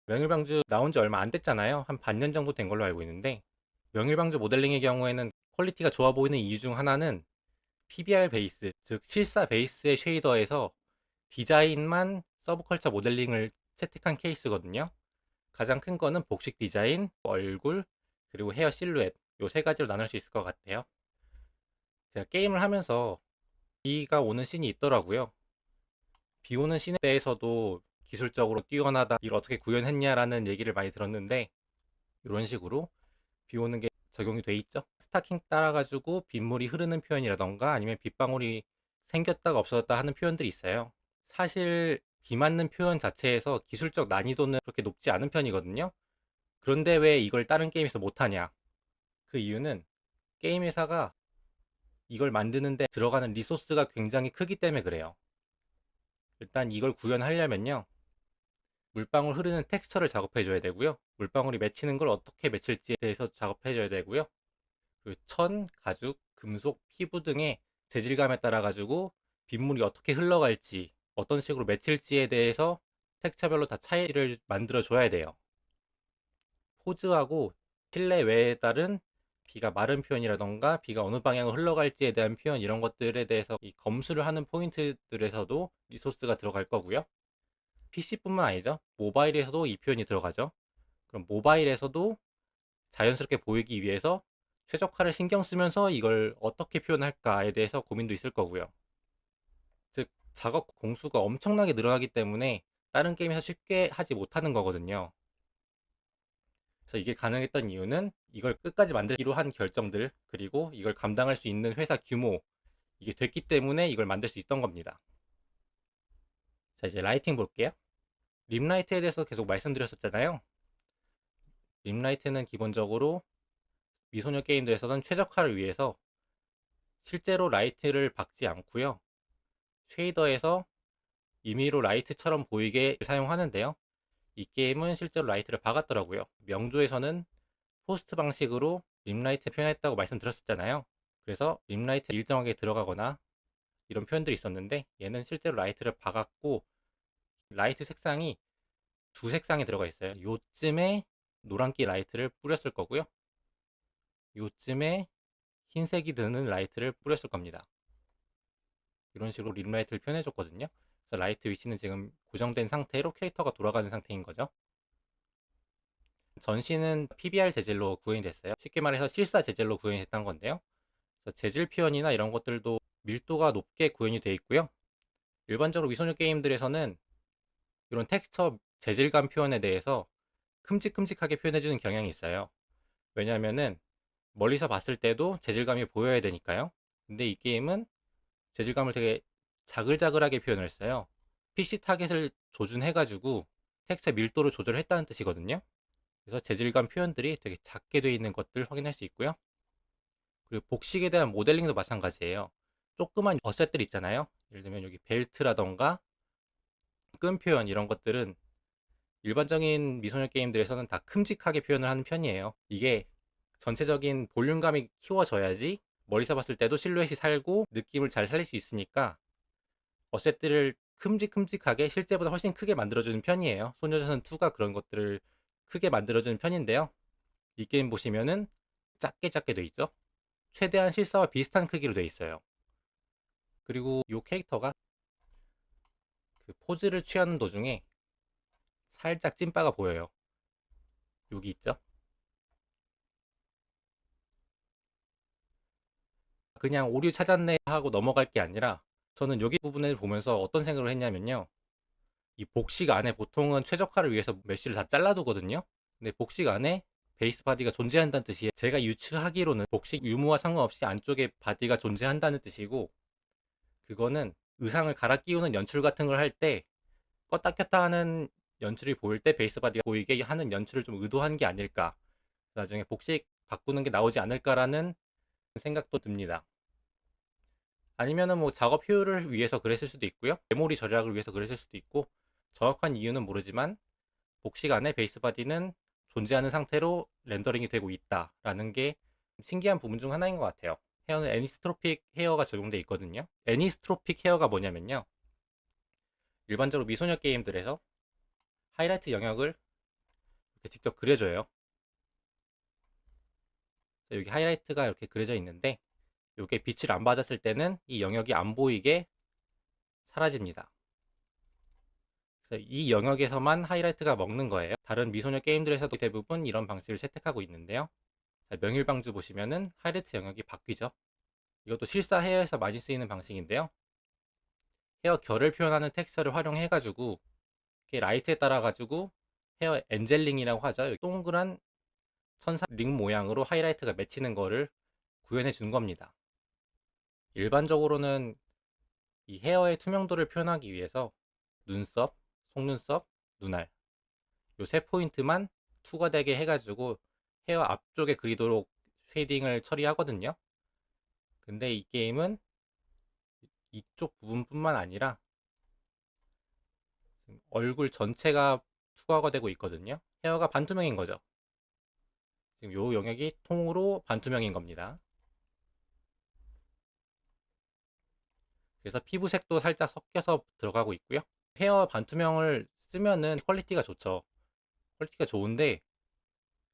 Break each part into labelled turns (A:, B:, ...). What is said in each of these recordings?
A: 명일방주 나온 지 얼마 안 됐잖아요. 한 반년 정도 된 걸로 알고 있는데, 명일방주 모델링의 경우에는 퀄리티가 좋아 보이는 이유 중 하나는 PBR 베이스, 즉 실사 베이스의 쉐이더에서 디자인만 서브컬처 모델링을 채택한 케이스거든요. 가장 큰 거는 복식 디자인, 얼굴, 그리고 헤어 실루엣, 요 세 가지로 나눌 수 있을 것 같아요. 제가 게임을 하면서 비가 오는 씬이 있더라고요. 비 오는 씬에 대해서도 기술적으로 뛰어나다, 이걸 어떻게 구현했냐라는 얘기를 많이 들었는데, 이런 식으로 비 오는 게 적용이 돼 있죠. 스타킹 따라가지고 빗물이 흐르는 표현이라던가 아니면 빗방울이 생겼다가 없어졌다 하는 표현들이 있어요. 사실 비 맞는 표현 자체에서 기술적 난이도는 그렇게 높지 않은 편이거든요. 그런데 왜 이걸 다른 게임에서 못하냐? 그 이유는 게임 회사가 이걸 만드는데 들어가는 리소스가 굉장히 크기 때문에 그래요. 일단 이걸 구현하려면요, 물방울 흐르는 텍스처를 작업해 줘야 되고요, 물방울이 맺히는 걸 어떻게 맺힐지에 대해서 작업해 줘야 되고요, 그리고 천, 가죽, 금속, 피부 등의 재질감에 따라 가지고 빗물이 어떻게 흘러갈지, 어떤 식으로 맺힐지에 대해서 텍스처별로 다 차이를 만들어 줘야 돼요. 포즈하고 실내외에 따른 비가 마른 표현이라던가 비가 어느 방향으로 흘러갈지에 대한 표현, 이런 것들에 대해서 이 검수를 하는 포인트들에서도 리소스가 들어갈 거고요. PC뿐만 아니죠. 모바일에서도 이 표현이 들어가죠. 그럼 모바일에서도 자연스럽게 보이기 위해서 최적화를 신경 쓰면서 이걸 어떻게 표현할까에 대해서 고민도 있을 거고요. 즉, 작업 공수가 엄청나게 늘어나기 때문에 다른 게임에서 쉽게 하지 못하는 거거든요. 그래서 이게 가능했던 이유는 이걸 끝까지 만들기로 한 결정들, 그리고 이걸 감당할 수 있는 회사 규모, 이게 됐기 때문에 이걸 만들 수 있던 겁니다. 자, 이제 라이팅 볼게요. 림라이트에 대해서 계속 말씀드렸었잖아요. 림라이트는 기본적으로 미소녀 게임들에서는 최적화를 위해서 실제로 라이트를 박지 않고요, 쉐이더에서 임의로 라이트처럼 보이게 사용하는데요. 이 게임은 실제로 라이트를 박았더라고요. 명조에서는 포스트 방식으로 림라이트 표현했다고 말씀드렸었잖아요. 그래서 림라이트 일정하게 들어가거나 이런 표현들이 있었는데, 얘는 실제로 라이트를 박았고 라이트 색상이 두 색상이 들어가 있어요. 요쯤에 노란기 라이트를 뿌렸을 거고요, 요쯤에 흰색이 드는 라이트를 뿌렸을 겁니다. 이런 식으로 림라이트를 표현해 줬거든요. 그래서 라이트 위치는 지금 고정된 상태로 캐릭터가 돌아가는 상태인 거죠. 전시는 PBR 재질로 구현이 됐어요. 쉽게 말해서 실사 재질로 구현이 됐던 건데요. 그래서 재질 표현이나 이런 것들도 밀도가 높게 구현이 되어 있고요. 일반적으로 미소녀 게임들에서는 이런 텍스처 재질감 표현에 대해서 큼직큼직하게 표현해주는 경향이 있어요. 왜냐하면은 멀리서 봤을 때도 재질감이 보여야 되니까요. 근데 이 게임은 재질감을 되게 자글자글하게 표현을 했어요. PC 타겟을 조준해가지고 텍스처 밀도를 조절했다는 뜻이거든요. 그래서 재질감 표현들이 되게 작게 되어 있는 것들 확인할 수 있고요. 그리고 복식에 대한 모델링도 마찬가지예요. 조그만 어셋들 있잖아요. 예를 들면 여기 벨트라던가 끈 표현, 이런 것들은 일반적인 미소녀 게임들에서는 다 큼직하게 표현을 하는 편이에요. 이게 전체적인 볼륨감이 키워져야지 멀리서 봤을 때도 실루엣이 살고 느낌을 잘 살릴 수 있으니까 어셋들을 큼직큼직하게 실제보다 훨씬 크게 만들어주는 편이에요. 소녀전선 2가 그런 것들을 크게 만들어주는 편인데요. 이 게임 보시면은 작게 작게 돼 있죠. 최대한 실사와 비슷한 크기로 돼 있어요. 그리고 이 캐릭터가 그 포즈를 취하는 도중에 살짝 찐빠가 보여요. 여기 있죠. 그냥 오류 찾았네 하고 넘어갈 게 아니라, 저는 여기 부분을 보면서 어떤 생각을 했냐면요, 이 복식 안에 보통은 최적화를 위해서 메쉬를 다 잘라두거든요. 근데 복식 안에 베이스 바디가 존재한다는 뜻이에요. 제가 유추하기로는 복식 유무와 상관없이 안쪽에 바디가 존재한다는 뜻이고, 그거는 의상을 갈아 끼우는 연출 같은 걸 할 때 껐다 켰다 하는 연출이 보일 때 베이스 바디가 보이게 하는 연출을 좀 의도한 게 아닐까, 나중에 복식 바꾸는 게 나오지 않을까라는 생각도 듭니다. 아니면은 뭐 작업 효율을 위해서 그랬을 수도 있고요, 메모리 절약을 위해서 그랬을 수도 있고, 정확한 이유는 모르지만 복식 안에 베이스 바디는 존재하는 상태로 렌더링이 되고 있다라는 게 신기한 부분 중 하나인 것 같아요. 헤어는 애니스트로픽 헤어가 적용돼 있거든요. 애니스트로픽 헤어가 뭐냐면요, 일반적으로 미소녀 게임들에서 하이라이트 영역을 이렇게 직접 그려줘요. 여기 하이라이트가 이렇게 그려져 있는데 이게 빛을 안 받았을 때는 이 영역이 안 보이게 사라집니다. 그래서 이 영역에서만 하이라이트가 먹는 거예요. 다른 미소녀 게임들에서도 대부분 이런 방식을 채택하고 있는데요. 자, 명일방주 보시면은 하이라이트 영역이 바뀌죠. 이것도 실사 헤어에서 많이 쓰이는 방식인데요. 헤어 결을 표현하는 텍스처를 활용해가지고 이렇게 라이트에 따라가지고 헤어 엔젤링이라고 하죠. 여기 동그란 천사 링 모양으로 하이라이트가 맺히는 거를 구현해 준 겁니다. 일반적으로는 이 헤어의 투명도를 표현하기 위해서 눈썹, 속눈썹, 눈알 요 세 포인트만 투과되게 해가지고 헤어 앞쪽에 그리도록 쉐이딩을 처리하거든요. 근데 이 게임은 이쪽 부분뿐만 아니라 얼굴 전체가 투과가 되고 있거든요. 헤어가 반투명인 거죠. 지금 요 영역이 통으로 반투명인 겁니다. 그래서 피부색도 살짝 섞여서 들어가고 있고요. 헤어 반투명을 쓰면은 퀄리티가 좋죠. 퀄리티가 좋은데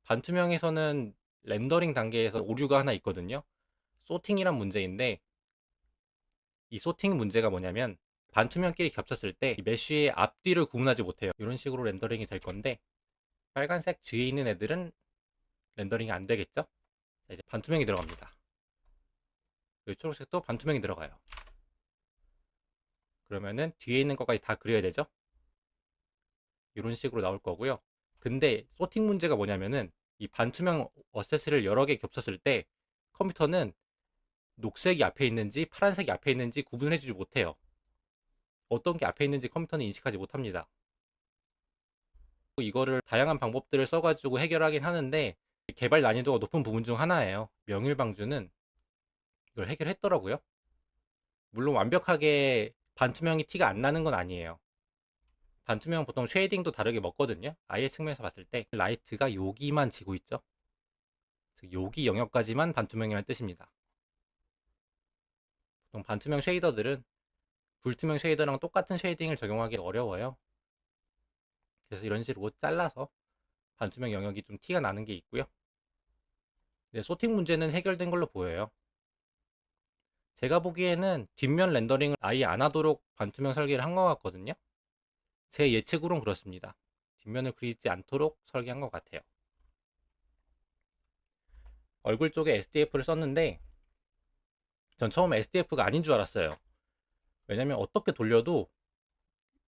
A: 반투명에서는 렌더링 단계에서 오류가 하나 있거든요. 소팅이란 문제인데 이 소팅 문제가 뭐냐면 반투명끼리 겹쳤을 때 이 메쉬의 앞뒤를 구분하지 못해요. 이런 식으로 렌더링이 될 건데 빨간색 뒤에 있는 애들은 렌더링이 안 되겠죠? 자, 이제 반투명이 들어갑니다. 그리고 초록색도 반투명이 들어가요. 그러면은 뒤에 있는 것까지 다 그려야 되죠? 이런 식으로 나올 거고요. 근데 소팅 문제가 뭐냐면은 이 반투명 어세스를 여러 개 겹쳤을 때 컴퓨터는 녹색이 앞에 있는지 파란색이 앞에 있는지 구분해주지 못해요. 어떤 게 앞에 있는지 컴퓨터는 인식하지 못합니다. 이거를 다양한 방법들을 써가지고 해결하긴 하는데 개발 난이도가 높은 부분 중 하나예요. 명일방주는 이걸 해결했더라고요. 물론 완벽하게 반투명이 티가 안 나는 건 아니에요. 반투명 보통 쉐이딩도 다르게 먹거든요. 아예 측면에서 봤을 때 라이트가 여기만 지고 있죠. 즉 여기 영역까지만 반투명이라는 뜻입니다. 보통 반투명 쉐이더들은 불투명 쉐이더랑 똑같은 쉐이딩을 적용하기 어려워요. 그래서 이런 식으로 잘라서 반투명 영역이 좀 티가 나는 게 있고요. 네, 소팅 문제는 해결된 걸로 보여요. 제가 보기에는 뒷면 렌더링을 아예 안 하도록 반투명 설계를 한 것 같거든요. 제 예측으론 그렇습니다. 뒷면을 그리지 않도록 설계한 것 같아요. 얼굴 쪽에 SDF를 썼는데 전 처음에 SDF가 아닌 줄 알았어요. 왜냐면 어떻게 돌려도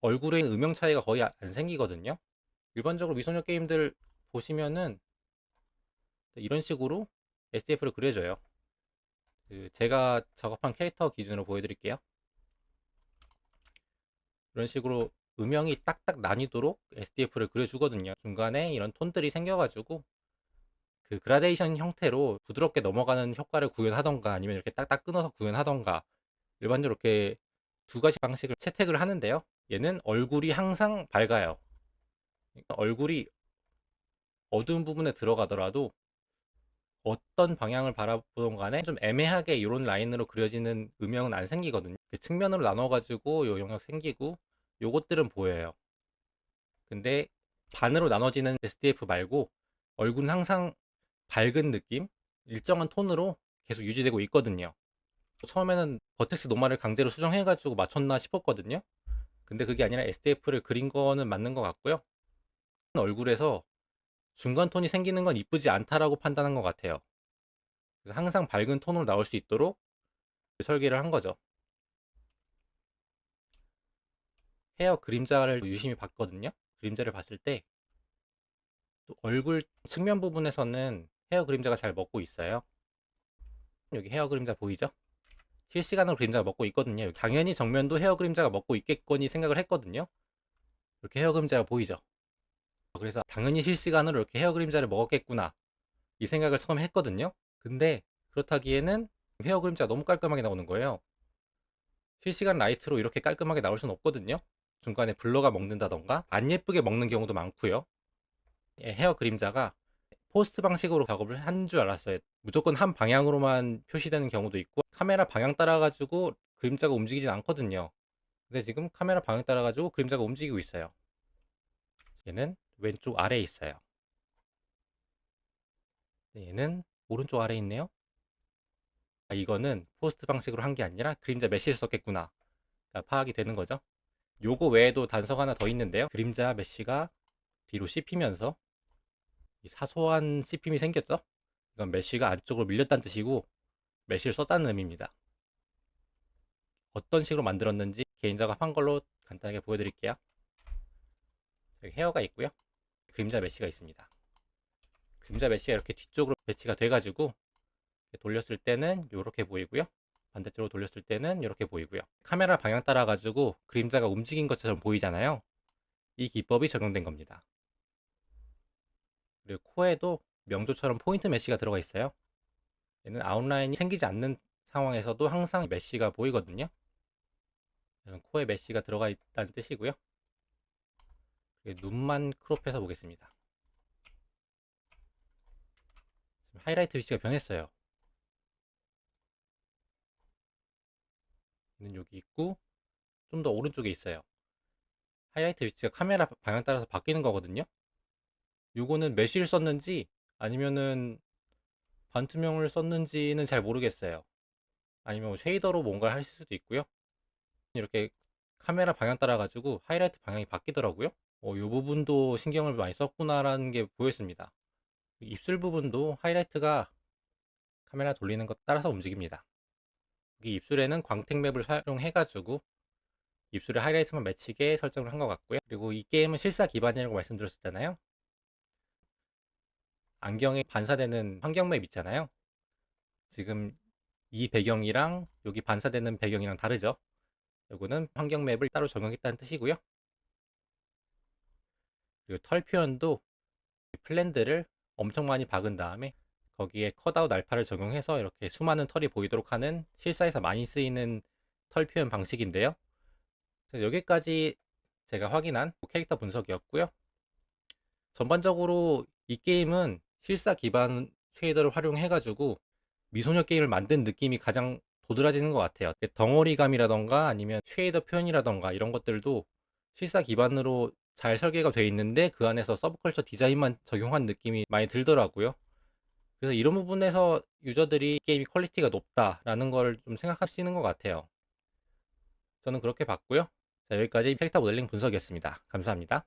A: 얼굴에 있는 음영 차이가 거의 안 생기거든요. 일반적으로 미소녀 게임들 보시면은 이런 식으로 SDF를 그려줘요. 제가 작업한 캐릭터 기준으로 보여드릴게요. 이런 식으로 음영이 딱딱 나뉘도록 SDF를 그려주거든요. 중간에 이런 톤들이 생겨가지고 그 그라데이션 형태로 부드럽게 넘어가는 효과를 구현하던가 아니면 이렇게 딱딱 끊어서 구현하던가 일반적으로 이렇게 두 가지 방식을 채택을 하는데요. 얘는 얼굴이 항상 밝아요. 그러니까 얼굴이 어두운 부분에 들어가더라도 어떤 방향을 바라보던 간에 좀 애매하게 이런 라인으로 그려지는 음영은 안 생기거든요. 그 측면으로 나눠가지고 요 영역 생기고 요것들은 보여요. 근데 반으로 나눠지는 SDF 말고 얼굴은 항상 밝은 느낌, 일정한 톤으로 계속 유지되고 있거든요. 처음에는 버텍스 노말을 강제로 수정해가지고 맞췄나 싶었거든요. 근데 그게 아니라 SDF를 그린 거는 맞는 것 같고요. 얼굴에서 중간 톤이 생기는 건 이쁘지 않다라고 판단한 것 같아요. 그래서 항상 밝은 톤으로 나올 수 있도록 설계를 한 거죠. 헤어 그림자를 유심히 봤거든요. 그림자를 봤을 때 얼굴 측면 부분에서는 헤어 그림자가 잘 먹고 있어요. 여기 헤어 그림자 보이죠? 실시간으로 그림자가 먹고 있거든요. 당연히 정면도 헤어 그림자가 먹고 있겠거니 생각을 했거든요. 이렇게 헤어 그림자가 보이죠? 그래서 당연히 실시간으로 이렇게 헤어 그림자를 먹었겠구나 이 생각을 처음 했거든요. 근데 그렇다기에는 헤어 그림자가 너무 깔끔하게 나오는 거예요. 실시간 라이트로 이렇게 깔끔하게 나올 수는 없거든요. 중간에 블러가 먹는다던가 안 예쁘게 먹는 경우도 많고요. 헤어 그림자가 포스트 방식으로 작업을 한 줄 알았어요. 무조건 한 방향으로만 표시되는 경우도 있고 카메라 방향 따라 가지고 그림자가 움직이진 않거든요. 근데 지금 카메라 방향 따라 가지고 그림자가 움직이고 있어요. 얘는 왼쪽 아래에 있어요. 네, 얘는 오른쪽 아래에 있네요. 아, 이거는 포스트 방식으로 한 게 아니라 그림자 메쉬를 썼겠구나. 파악이 되는 거죠. 요거 외에도 단서가 하나 더 있는데요. 그림자 메쉬가 뒤로 씹히면서 이 사소한 씹힘이 생겼죠. 이건 메쉬가 안쪽으로 밀렸다는 뜻이고 메쉬를 썼다는 의미입니다. 어떤 식으로 만들었는지 개인 작업한 걸로 간단하게 보여드릴게요. 여기 헤어가 있고요. 그림자 메쉬가 있습니다. 그림자 메쉬가 이렇게 뒤쪽으로 배치가 돼가지고 돌렸을 때는 이렇게 보이고요. 반대쪽으로 돌렸을 때는 이렇게 보이고요. 카메라 방향 따라 가지고 그림자가 움직인 것처럼 보이잖아요. 이 기법이 적용된 겁니다. 그리고 코에도 명조처럼 포인트 메쉬가 들어가 있어요. 얘는 아웃라인이 생기지 않는 상황에서도 항상 메쉬가 보이거든요. 코에 메쉬가 들어가 있다는 뜻이고요. 눈만 크롭해서 보겠습니다. 지금 하이라이트 위치가 변했어요. 얘는 여기 있고 좀 더 오른쪽에 있어요. 하이라이트 위치가 카메라 방향 따라서 바뀌는 거거든요. 요거는 메쉬를 썼는지 아니면은 반투명을 썼는지는 잘 모르겠어요. 아니면 뭐 쉐이더로 뭔가를 하실 수도 있고요. 이렇게 카메라 방향 따라 가지고 하이라이트 방향이 바뀌더라고요. 요 부분도 신경을 많이 썼구나라는 게 보였습니다. 입술 부분도 하이라이트가 카메라 돌리는 것 따라서 움직입니다. 여기 입술에는 광택 맵을 사용해 가지고 입술에 하이라이트만 맺히게 설정을 한 것 같고요. 그리고 이 게임은 실사 기반이라고 말씀드렸었잖아요. 안경에 반사되는 환경 맵 있잖아요. 지금 이 배경이랑 여기 반사되는 배경이랑 다르죠. 요거는 환경 맵을 따로 적용했다는 뜻이고요. 그리고 털 표현도 플랜드를 엄청 많이 박은 다음에 거기에 컷아웃 알파를 적용해서 이렇게 수많은 털이 보이도록 하는 실사에서 많이 쓰이는 털 표현 방식인데요. 여기까지 제가 확인한 캐릭터 분석이었고요. 전반적으로 이 게임은 실사 기반 쉐이더를 활용해 가지고 미소녀 게임을 만든 느낌이 가장 도드라지는 것 같아요. 덩어리감이라던가 아니면 쉐이더 표현이라던가 이런 것들도 실사 기반으로 잘 설계가 되어 있는데 그 안에서 서브컬처 디자인만 적용한 느낌이 많이 들더라고요. 그래서 이런 부분에서 유저들이 게임이 퀄리티가 높다라는 걸 좀 생각하시는 것 같아요. 저는 그렇게 봤고요. 자, 여기까지 캐릭터 모델링 분석이었습니다. 감사합니다.